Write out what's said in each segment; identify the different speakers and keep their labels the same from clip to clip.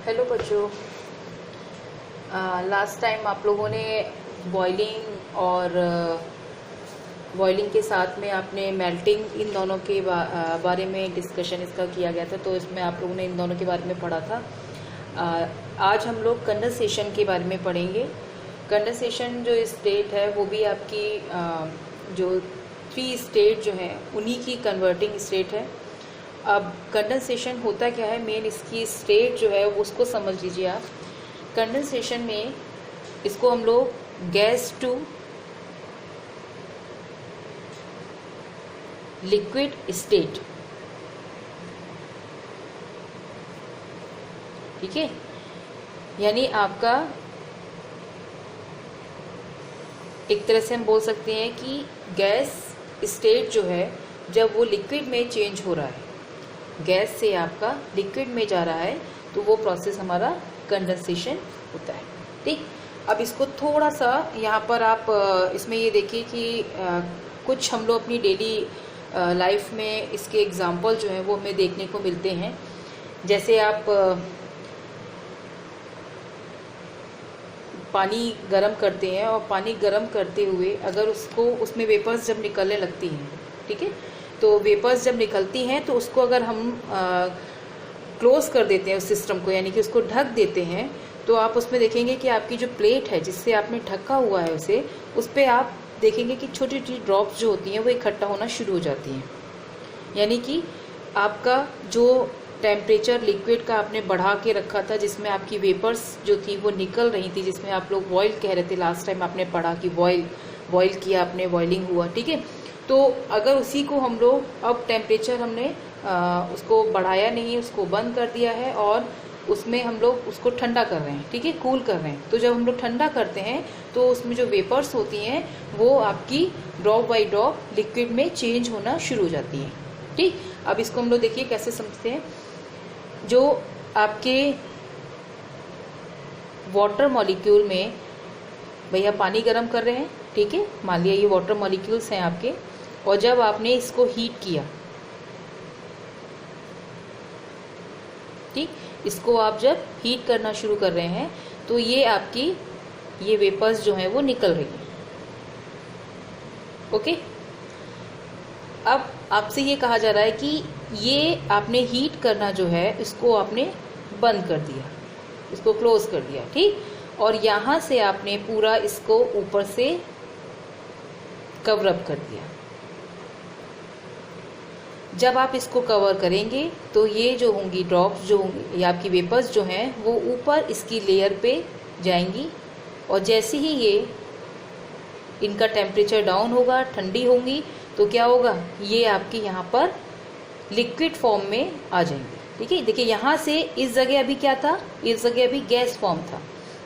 Speaker 1: Hello बच्चों। Last time आप लोगों ने बॉइलिंग और बॉइलिंग के साथ में आपने मेल्टिंग इन दोनों के बारे में डिस्कशन इसका किया गया था, तो इसमें आप लोगों ने इन दोनों के बारे में पढ़ा था। आज हम लोग कंडेंसेशन के बारे में पढ़ेंगे। कंडेंसेशन जो स्टेट है वो भी आपकी जो 3 स्टेट जो है उन्हीं की कन्वर्टिंग स्टेट है। अब कंडेंसेशन होता क्या है, मेन इसकी स्टेट जो है उसको समझ लीजिए आप। कंडेंसेशन में इसको हम लोग गैस टू लिक्विड स्टेट, ठीक है, यानी आपका एक तरह से हम बोल सकते हैं कि गैस स्टेट जो है जब वो लिक्विड में चेंज हो रहा है, गैस से आपका लिक्विड में जा रहा है, तो वो प्रोसेस हमारा कंडेंसेशन होता है। ठीक, अब इसको थोड़ा सा यहाँ पर आप इसमें ये देखिए कि कुछ हम लोग अपनी डेली लाइफ में इसके एग्जाम्पल जो हैं वो हमें देखने को मिलते हैं। जैसे आप पानी गरम करते हैं और पानी गरम करते हुए अगर उसमें वेपर्स जब निकलने लगती हैं, ठीक है, तो वेपर्स जब निकलती हैं तो उसको अगर हम क्लोज कर देते हैं उस सिस्टम को, यानी कि उसको ढक देते हैं, तो आप उसमें देखेंगे कि आपकी जो प्लेट है जिससे आपने ढका हुआ है उस पर आप देखेंगे कि छोटी छोटी ड्रॉप्स जो होती हैं वो इकट्ठा होना शुरू हो जाती हैं। यानी कि आपका जो टेम्परेचर लिक्विड का आपने बढ़ा के रखा था, जिसमें आपकी वेपर्स जो थी वो निकल रही थी, जिसमें आप लोग बॉयल कह रहे थे, लास्ट टाइम आपने पढ़ा कि बॉयल किया आपने, बॉइलिंग हुआ, ठीक है। तो अगर उसी को हम लोग अब टेम्परेचर हमने उसको बढ़ाया नहीं, उसको बंद कर दिया है और उसमें हम लोग उसको ठंडा कर रहे हैं, ठीक है, कूल कर रहे हैं। तो जब हम लोग ठंडा करते हैं तो उसमें जो वेपर्स होती हैं वो आपकी ड्रॉप बाई ड्रॉप लिक्विड में चेंज होना शुरू हो जाती हैं। ठीक, अब इसको हम लोग देखिए कैसे समझते हैं। जो आपके वाटर मॉलिक्यूल में, भैया पानी गर्म कर रहे हैं, ठीक है, मान लिया ये वाटर मॉलिक्यूल्स हैं आपके, और जब आपने इसको हीट किया, ठीक, इसको आप जब हीट करना शुरू कर रहे हैं तो ये आपकी ये वेपर्स जो हैं वो निकल रही हैं। ओके, अब आपसे ये कहा जा रहा है कि ये आपने हीट करना जो है इसको आपने बंद कर दिया, इसको क्लोज कर दिया, ठीक, और यहाँ से आपने पूरा इसको ऊपर से कवर अप कर दिया। जब आप इसको कवर करेंगे तो ये जो होंगी ड्रॉप्स जो होंगी या आपकी वेपर्स जो हैं वो ऊपर इसकी लेयर पे जाएंगी, और जैसे ही ये इनका टेम्परेचर डाउन होगा, ठंडी होंगी, तो क्या होगा, ये आपकी यहाँ पर लिक्विड फॉर्म में आ जाएंगे। ठीक है, देखिए यहाँ से इस जगह अभी क्या था, इस जगह अभी गैस फॉर्म था,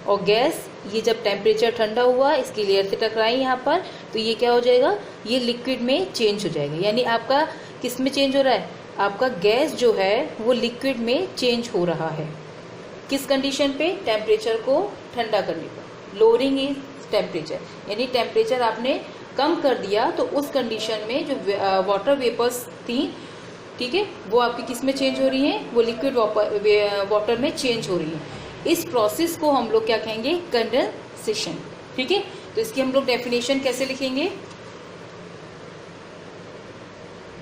Speaker 1: और गैस ये जब टेम्परेचर ठंडा हुआ इसकी लेयर से टकराई यहाँ पर, तो ये क्या हो जाएगा, ये लिक्विड में चेंज हो जाएगा। यानी आपका किस में चेंज हो रहा है, आपका गैस जो है वो लिक्विड में चेंज हो रहा है। किस कंडीशन पे, टेम्परेचर को ठंडा करने पर, लोअरिंग इज टेम्परेचर, यानी टेम्परेचर आपने कम कर दिया तो उस कंडीशन में जो वाटर वेपर्स थी, ठीक है, वो आपकी किस में चेंज हो रही हैं, वो लिक्विड वाटर में चेंज हो रही है। इस प्रोसेस को हम लोग क्या कहेंगे, कंडेंसेशन। ठीक है, तो इसकी हम लोग डेफिनेशन कैसे लिखेंगे,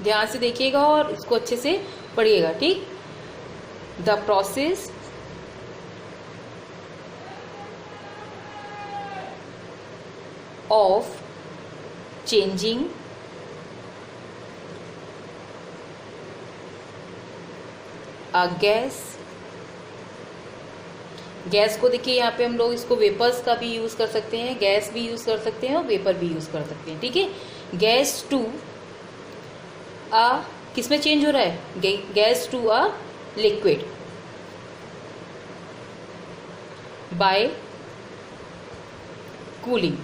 Speaker 1: ध्यान से देखिएगा और इसको अच्छे से पढ़िएगा। ठीक, the process of changing a gas को देखिए यहाँ पे हम लोग इसको वेपर्स का भी यूज कर सकते हैं, गैस भी यूज कर सकते हैं और वेपर भी यूज कर सकते हैं। ठीक है, गैस टू किस में चेंज हो रहा है, gas to a liquid by cooling.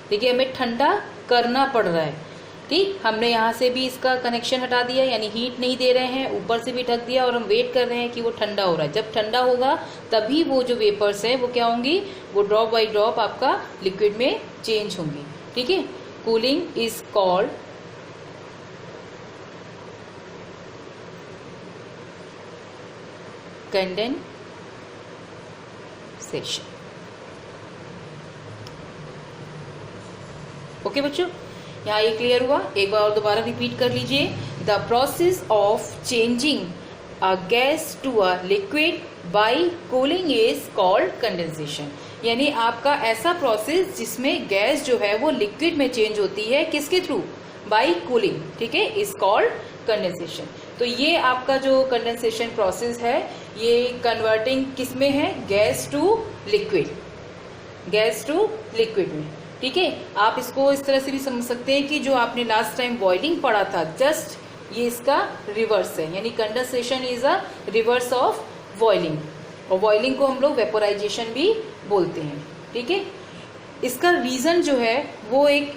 Speaker 1: देखिए हमें ठंडा करना पड़ रहा है, ठीक, हमने यहाँ से भी इसका कनेक्शन हटा दिया, यानी हीट नहीं दे रहे हैं, ऊपर से भी ढक दिया, और हम वेट कर रहे हैं कि वो ठंडा हो रहा है। जब ठंडा होगा तभी वो जो वेपर्स हैं वो क्या होंगी, वो ड्रॉप बाई ड्रॉप आपका लिक्विड में चेंज होंगी। ठीक है, cooling is called condensation. Okay बच्चों, यहाँ ये क्लियर हुआ? एक बार और दोबारा रिपीट कर लीजिए। The process of changing a gas to a liquid by cooling is called condensation. यानी आपका ऐसा प्रोसेस जिसमें गैस जो है वो लिक्विड में चेंज होती है, किसके थ्रू? बाय कूलिंग, ठीक है, इज कॉल्ड कंडेंसेशन। तो ये आपका जो कंडेंसेशन प्रोसेस है ये कन्वर्टिंग किस में है? Gas to liquid, gas to liquid में, ठीक है। आप इसको इस तरह से भी समझ सकते हैं कि जो आपने लास्ट टाइम बॉइलिंग पढ़ा था, जस्ट ये इसका रिवर्स है, यानी condensation is a reverse of boiling, और बॉइलिंग को हम लोग वेपोराइजेशन भी बोलते हैं, ठीक है। इसका रीज़न जो है वो एक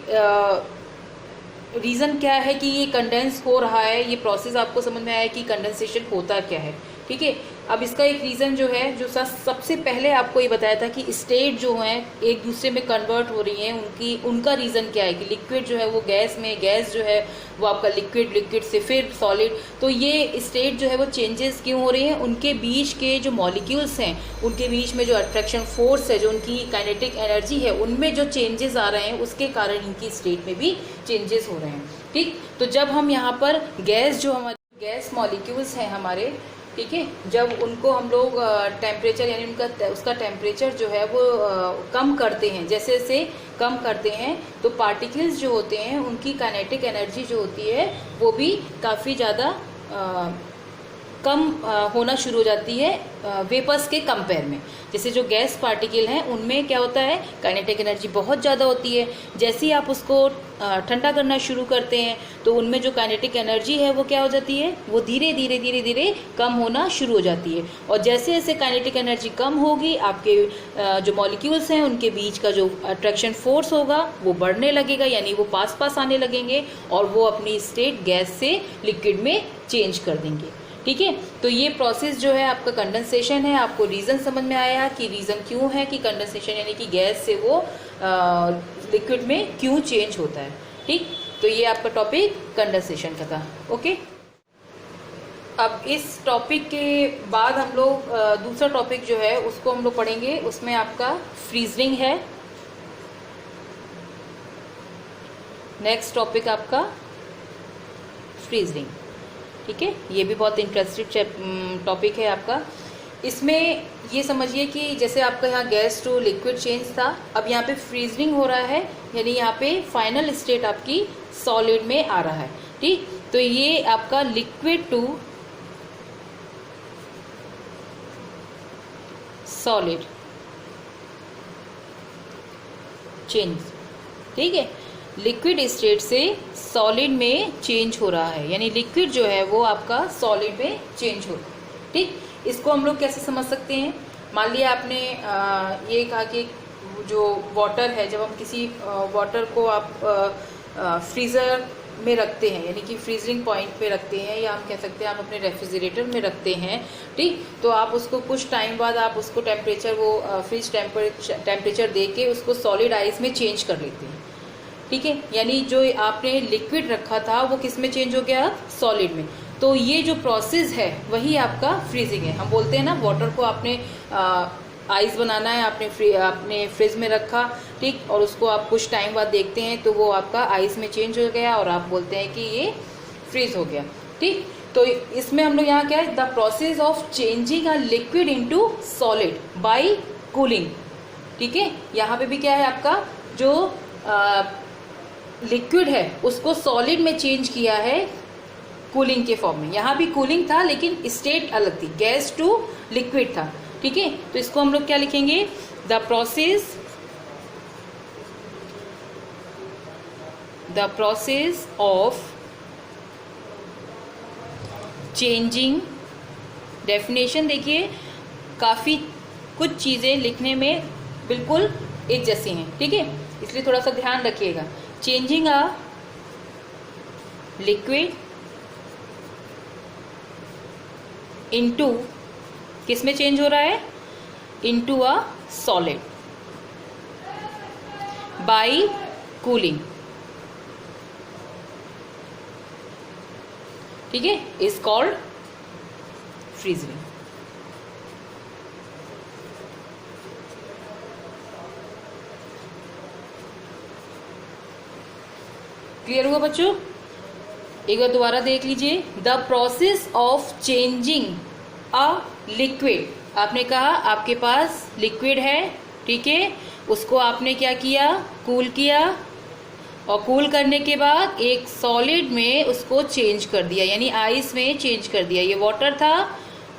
Speaker 1: रीज़न क्या है कि ये कंडेंस हो रहा है, ये प्रोसेस आपको समझ में आया कि कंडेंसेशन होता क्या है, ठीक है। अब इसका एक रीज़न जो है, जो सबसे पहले आपको ये बताया था कि स्टेट जो हैं एक दूसरे में कन्वर्ट हो रही हैं, उनका रीज़न क्या है कि लिक्विड जो है वो गैस में, गैस जो है वो आपका लिक्विड, लिक्विड से फिर सॉलिड। तो ये स्टेट जो है वो चेंजेस क्यों हो रही हैं? उनके बीच के जो मॉलिक्यूल्स हैं, उनके बीच में जो अट्रैक्शन फोर्स है, जो उनकी काइनेटिक एनर्जी है, उनमें जो चेंजेस आ रहे हैं उसके कारण इनकी स्टेट में भी चेंजेस हो रहे हैं, ठीक। तो जब हम यहाँ पर गैस, जो हमारे गैस मॉलिक्यूल्स हैं हमारे, ठीक है, जब उनको हम लोग टेम्परेचर यानी उसका टेम्परेचर जो है वो कम करते हैं, जैसे जैसे कम करते हैं तो पार्टिकल्स जो होते हैं उनकी काइनेटिक एनर्जी जो होती है वो भी काफ़ी ज़्यादा कम होना शुरू हो जाती है वेपर्स के कंपेयर में। जैसे जो गैस पार्टिकल हैं उनमें क्या होता है, काइनेटिक एनर्जी बहुत ज़्यादा होती है। जैसे ही आप उसको ठंडा करना शुरू करते हैं तो उनमें जो काइनेटिक एनर्जी है वो क्या हो जाती है, वो धीरे धीरे धीरे धीरे कम होना शुरू हो जाती है। और जैसे जैसे काइनेटिक एनर्जी कम होगी, आपके जो मॉलिक्यूल्स हैं उनके बीच का जो अट्रैक्शन फोर्स होगा वो बढ़ने लगेगा, यानी वो पास पास आने लगेंगे और वो अपनी स्टेट गैस से लिक्विड में चेंज कर देंगे, ठीक है। तो ये प्रोसेस जो है आपका कंडेंसेशन है। आपको रीज़न समझ में आया कि रीज़न क्यों है कि कंडेंसेशन यानी कि गैस से वो लिक्विड में क्यों चेंज होता है, ठीक। तो ये आपका टॉपिक कंडेंसेशन का था, ओके। अब इस टॉपिक के बाद हम लोग दूसरा टॉपिक जो है उसको हम लोग पढ़ेंगे, उसमें आपका फ्रीजिंग है। नेक्स्ट टॉपिक आपका फ्रीजिंग, ठीक है। ये भी बहुत इंटरेस्टिंग टॉपिक है आपका। इसमें ये समझिए कि जैसे आपका यहाँ गैस टू लिक्विड चेंज था, अब यहाँ पे फ्रीजिंग हो रहा है, यानी यहाँ पे फाइनल स्टेट आपकी सॉलिड में आ रहा है, ठीक। तो ये आपका लिक्विड टू सॉलिड चेंज, ठीक है। लिक्विड स्टेट से सॉलिड में चेंज हो रहा है, यानी लिक्विड जो है वो आपका सॉलिड में चेंज हो रहा है, ठीक। इसको हम लोग कैसे समझ सकते हैं? मान लिया आपने ये कहा कि जो वाटर है, जब हम किसी वाटर को आप फ्रीज़र में रखते हैं, यानी कि फ्रीजिंग पॉइंट पे रखते हैं, या हम कह सकते हैं आप अपने रेफ्रिजरेटर में रखते हैं, ठीक। तो आप उसको कुछ टाइम बाद आप उसको टेम्परेचर, वो फ्रिज टेम्परेचर दे के उसको सॉलिड आइस में चेंज कर लेते हैं, ठीक है। यानी जो आपने लिक्विड रखा था वो किस में चेंज हो गया? सॉलिड में। तो ये जो प्रोसेस है वही आपका फ्रीजिंग है। हम बोलते हैं ना, वाटर को आपने आइस बनाना है, आपने फ्रिज में रखा, ठीक, और उसको आप कुछ टाइम बाद देखते हैं तो वो आपका आइस में चेंज हो गया और आप बोलते हैं कि ये फ्रीज हो गया, ठीक। तो इसमें हम लोग यहाँ क्या है, the process of changing a liquid into solid bye cooling, ठीक है। यहाँ पे भी क्या है, आपका जो लिक्विड है उसको सॉलिड में चेंज किया है कूलिंग के फॉर्म में। यहाँ भी कूलिंग था लेकिन स्टेट अलग थी, गैस टू लिक्विड था, ठीक है। तो इसको हम लोग क्या लिखेंगे? The process of changing. Definition देखिए, काफ़ी कुछ चीज़ें लिखने में बिल्कुल एक जैसी हैं, ठीक है, इसलिए थोड़ा सा ध्यान रखिएगा। चेंजिंग अ लिक्विड इनटू, किस में चेंज हो रहा है? Into a solid bye cooling, ठीक है, इज कॉल्ड फ्रीजिंग। क्लियर हुआ बच्चों? एक बार दोबारा देख लीजिए। The process of changing a liquid, आपने कहा आपके पास लिक्विड है, ठीक है, उसको आपने क्या किया, कूल किया, और कूल करने के बाद एक सॉलिड में उसको चेंज कर दिया, यानी आइस में चेंज कर दिया। ये वाटर था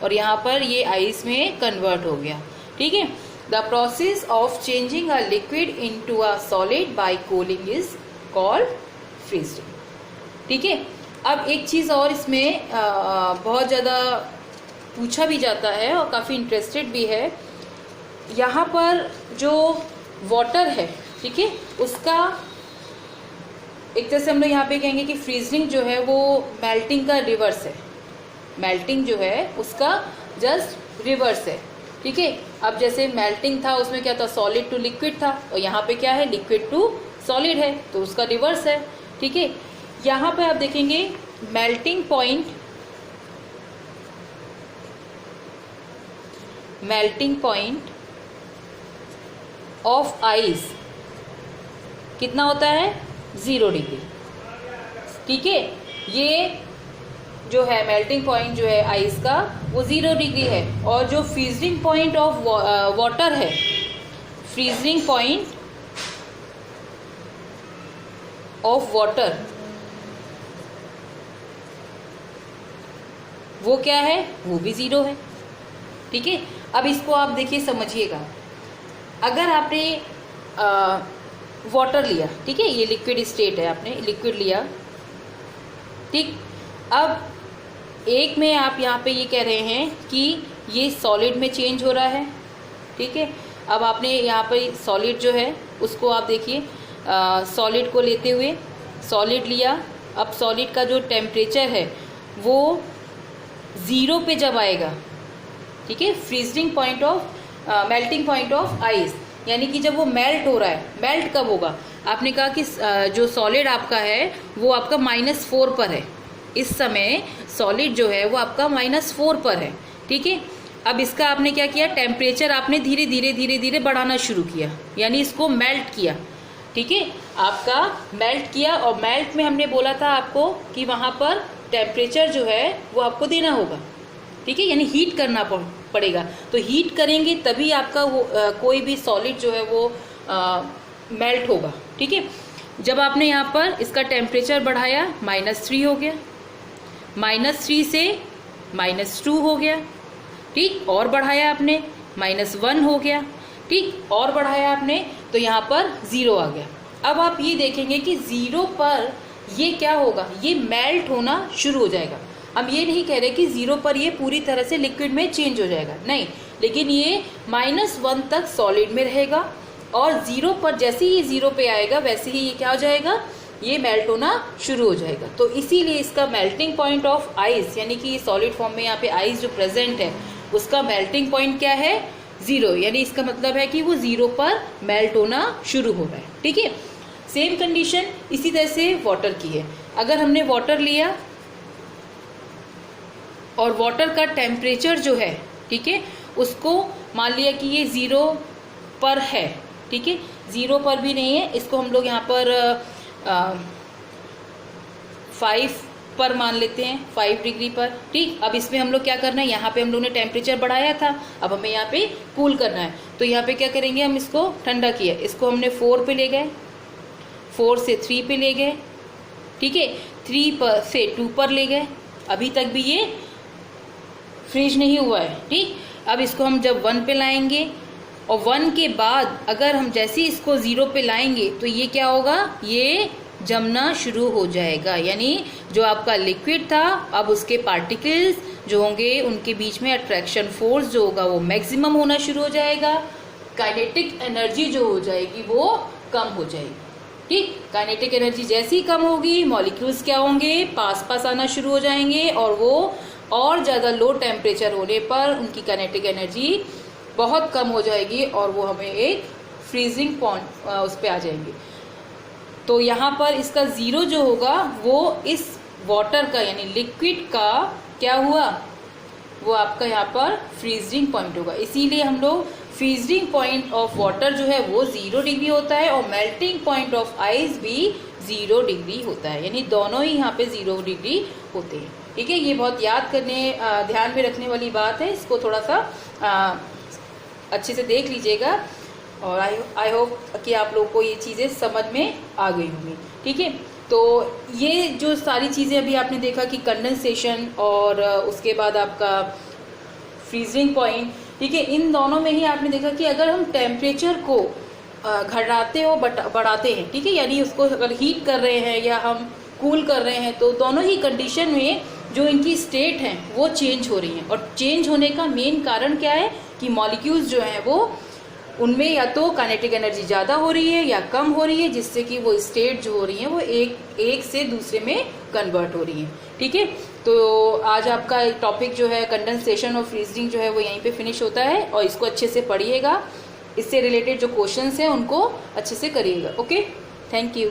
Speaker 1: और यहाँ पर ये आइस में कन्वर्ट हो गया, ठीक है। The process of changing a liquid into a solid bye cooling is called freezing, ठीक है। अब एक चीज़ और इसमें बहुत ज़्यादा पूछा भी जाता है और काफ़ी इंटरेस्टेड भी है। यहाँ पर जो वाटर है, ठीक है, उसका एक तरह से हम लोग यहाँ पे कहेंगे कि फ्रीजिंग जो है वो मेल्टिंग का रिवर्स है। मेल्टिंग जो है उसका जस्ट रिवर्स है, ठीक है। अब जैसे मेल्टिंग था उसमें क्या था, सॉलिड टू लिक्विड था, और यहाँ पे क्या है, लिक्विड टू सॉलिड है, तो उसका रिवर्स है, ठीक है। यहाँ पे आप देखेंगे मेल्टिंग पॉइंट ऑफ आइस कितना होता है, 0 डिग्री, ठीक है। ये जो है मेल्टिंग पॉइंट जो है आइस का वो 0 डिग्री है, और जो फ्रीजिंग पॉइंट ऑफ वाटर है, फ्रीजिंग पॉइंट ऑफ वाटर वो क्या है, वो भी 0 है, ठीक है। अब इसको आप देखिए, समझिएगा। अगर आपने वाटर लिया, ठीक है, ये लिक्विड स्टेट है, आपने लिक्विड लिया, ठीक। अब एक में आप यहाँ पे ये कह रहे हैं कि ये सॉलिड में चेंज हो रहा है, ठीक है। अब आपने यहाँ पे सॉलिड जो है उसको आप देखिए, सॉलिड को लेते हुए सॉलिड लिया। अब सॉलिड का जो टेम्परेचर है वो 0 पे जब आएगा, ठीक है, freezing point of melting point of ice, यानी कि जब वो मेल्ट हो रहा है, मेल्ट कब होगा, आपने कहा कि जो सॉलिड आपका है वो आपका -4 पर है, इस समय सॉलिड जो है वो आपका -4 पर है, ठीक है। अब इसका आपने क्या किया, टेम्परेचर आपने धीरे धीरे बढ़ाना शुरू किया, यानी इसको मेल्ट किया, ठीक है, आपका मेल्ट किया। और मेल्ट में हमने बोला था आपको कि वहाँ पर टेम्परेचर जो है वो आपको देना होगा, ठीक है, यानी हीट करना पड़ेगा। तो हीट करेंगे तभी आपका वो कोई भी सॉलिड जो है वो मेल्ट होगा, ठीक है। जब आपने यहाँ पर इसका टेम्परेचर बढ़ाया, -3 हो गया, -3 से -2 हो गया, ठीक, और बढ़ाया आपने, -1 हो गया, ठीक, और बढ़ाया आपने, तो यहाँ पर 0 आ गया। अब आप ये देखेंगे कि 0 पर ये क्या होगा, ये मेल्ट होना शुरू हो जाएगा। हम ये नहीं कह रहे कि 0 पर ये पूरी तरह से लिक्विड में चेंज हो जाएगा, नहीं, लेकिन ये -1 तक सॉलिड में रहेगा, और 0 पर जैसे ही 0 पे आएगा वैसे ही ये क्या हो जाएगा, ये मेल्ट होना शुरू हो जाएगा। तो इसीलिए इसका मेल्टिंग पॉइंट ऑफ आइस, यानी कि सॉलिड फॉर्म में यहाँ पे आइस जो प्रेजेंट है उसका मेल्टिंग पॉइंट क्या है, 0, यानी इसका मतलब है कि वो 0 पर मेल्ट होना शुरू हो रहा है, ठीक है। सेम कंडीशन इसी तरह से वाटर की है। अगर हमने वाटर लिया और वाटर का टेम्परेचर जो है, ठीक है, उसको मान लिया कि ये 0 पर है, ठीक है, 0 पर भी नहीं है, इसको हम लोग यहाँ पर 5 पर मान लेते हैं, 5 डिग्री पर, ठीक। अब इसमें हम लोग क्या करना है, यहाँ पे हम लोग ने टेम्परेचर बढ़ाया था, अब हमें यहाँ पे कूल करना है, तो यहाँ पे क्या करेंगे, हम इसको ठंडा किया, इसको हमने 4 पे ले गए, 4 से 3 पे ले गए, ठीक है, 3 पर से 2 पर ले गए, अभी तक भी ये फ्रीज नहीं हुआ है, ठीक। अब इसको हम जब 1 पे लाएंगे, और 1 के बाद अगर हम जैसे इसको 0 पे लाएंगे तो ये क्या होगा, ये जमना शुरू हो जाएगा, यानी जो आपका लिक्विड था अब उसके पार्टिकल्स जो होंगे उनके बीच में अट्रैक्शन फोर्स जो होगा वो मैक्सिमम होना शुरू हो जाएगा, काइनेटिक एनर्जी जो हो जाएगी वो कम हो जाएगी, ठीक। काइनेटिक एनर्जी जैसे ही कम होगी, मॉलिक्यूल्स क्या होंगे, पास आना शुरू हो जाएंगे, और वो और ज़्यादा लो टेम्परेचर होने पर उनकी काइनेटिक एनर्जी बहुत कम हो जाएगी, और वो हमें एक फ्रीजिंग पॉइंट उस पर आ जाएंगे। तो यहाँ पर इसका 0 जो होगा वो इस वाटर का, यानी लिक्विड का क्या हुआ, वो आपका यहाँ पर फ्रीजिंग पॉइंट होगा। इसीलिए हम लोग फ्रीजिंग पॉइंट ऑफ वाटर जो है वो 0 डिग्री होता है, और मेल्टिंग पॉइंट ऑफ आइस भी 0 डिग्री होता है, यानी दोनों ही यहाँ पे 0 डिग्री होते हैं। ठीक है, ये बहुत याद करने ध्यान में रखने वाली बात है, इसको थोड़ा सा अच्छे से देख लीजिएगा और आई होप कि आप लोगों को ये चीज़ें समझ में आ गई होंगी। ठीक है, तो ये जो सारी चीज़ें अभी आपने देखा कि कंडेंसेशन और उसके बाद आपका फ्रीजिंग पॉइंट, ठीक है, इन दोनों में ही आपने देखा कि अगर हम टेम्परेचर को घटाते और बढ़ाते हैं, ठीक है, यानी उसको अगर हीट कर रहे हैं या हम कूल कर रहे हैं, तो दोनों ही कंडीशन में जो इनकी स्टेट है वो चेंज हो रही हैं। और चेंज होने का मेन कारण क्या है कि मॉलिक्यूल्स जो हैं वो उनमें या तो काइनेटिक एनर्जी ज़्यादा हो रही है या कम हो रही है, जिससे कि वो स्टेट जो हो रही है वो एक से दूसरे में कन्वर्ट हो रही है। ठीक है, तो आज आपका टॉपिक जो है कंडेंसेशन और फ्रीजिंग जो है वो यहीं पे फिनिश होता है, और इसको अच्छे से पढ़िएगा, इससे रिलेटेड जो क्वेश्चंस हैं उनको अच्छे से करिएगा। Okay, thank you.